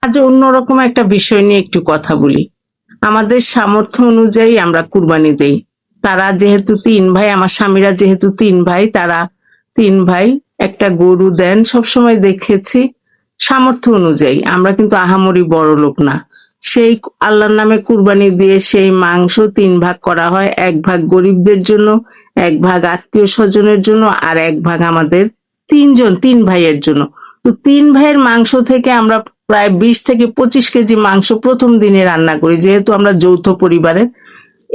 আজ অন্যরকম একটা বিষয় নিয়ে একটু কথা বলি। আমাদের সামর্থ্য অনুযায়ী আমরা কুরবানি দেই। তারা যেহেতু তিন ভাই, আমার স্বামীরা যেহেতু তিন ভাই, তারা তিন ভাই একটা গরু দেন, সবসময় দেখেছি সামর্থ্য অনুযায়ী। আমরা কিন্তু আহামরি বড় লোক না। সেই আল্লাহর নামে কুরবানি দিয়ে সেই মাংস তিন ভাগ করা হয়, এক ভাগ গরিবদের জন্য, এক ভাগ আত্মীয় স্বজনের জন্য, আর এক ভাগ আমাদের তিন ভাইয়ের জন্য। তো তিন ভাইয়ের মাংস থেকে আমরা প্রায় 20 থেকে 25 কেজি মাংস প্রথম দিনে রান্না করি, যেহেতু আমরা যৌথ পরিবারের।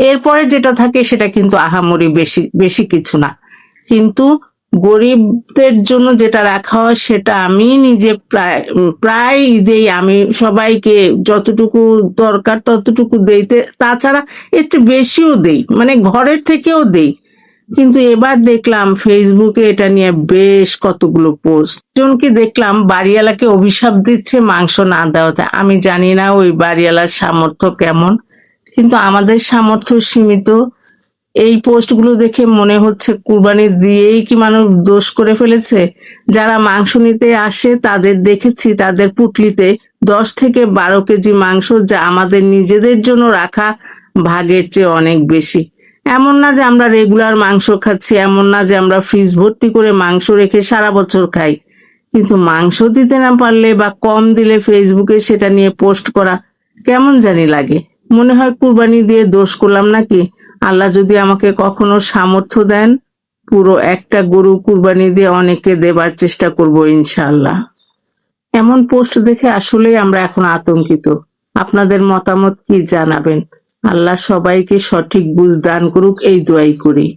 এরপরে যেটা থাকে সেটা কিন্তু আহামরি বেশি বেশি কিছু না, কিন্তু গরিবদের জন্য যেটা রাখা হয় সেটা আমি নিজে প্রায় প্রায় দেই। আমি সবাইকে যতটুকু দরকার ততটুকু দেই, তাছাড়া এর চেয়ে বেশিও দেই, মানে ঘরের থেকেও দেই। কিন্তু এবার দেখলাম ফেসবুকে এটা নিয়ে বেশ কতগুলো পোস্ট। একজনকে দেখলাম বাড়িওয়ালাকে অভিশাপ দিচ্ছে মাংস না দেওয়াতে। আমি জানি না ওই বাড়িওয়ালার সামর্থ্য কেমন, কিন্তু আমাদের সামর্থ্য সীমিত। এই পোস্টগুলো দেখে মনে হচ্ছে কুরবানি দিয়েই কি মানুষ দোষ করে ফেলেছে। যারা মাংস নিতে আসে তাদের দেখেছি তাদের পুটলিতে 10 থেকে 12 কেজি মাংস, যা আমাদের নিজেদের জন্য রাখা ভাগের চেয়ে অনেক বেশি। এমন না যে আমরা রেগুলার মাংস খাচ্ছি, এমন না যে আমরা ফ্রিজ ভর্তি করে মাংস রেখে সারা বছর খাই, কিন্তু মাংস দিতে না পারলে বা কম দিলে ফেসবুকে সেটা নিয়ে পোস্ট করা কেমন জানি লাগে। মনে হয় কুরবানি দিয়ে দোষ করলাম নাকি। আল্লাহ যদি আমাকে কখনো সামর্থ্য দেন, পুরো একটা গরু কুরবানি দিয়ে অনেককে দেবার চেষ্টা করব ইনশাআল্লাহ। এমন পোস্ট দেখে আসলেই আমরা এখন আতঙ্কিত। আপনাদের মতামত কি জানাবেন। আল্লাহ সবাইকে সঠিক বুঝ দান করুক, এই দোয়াই করি।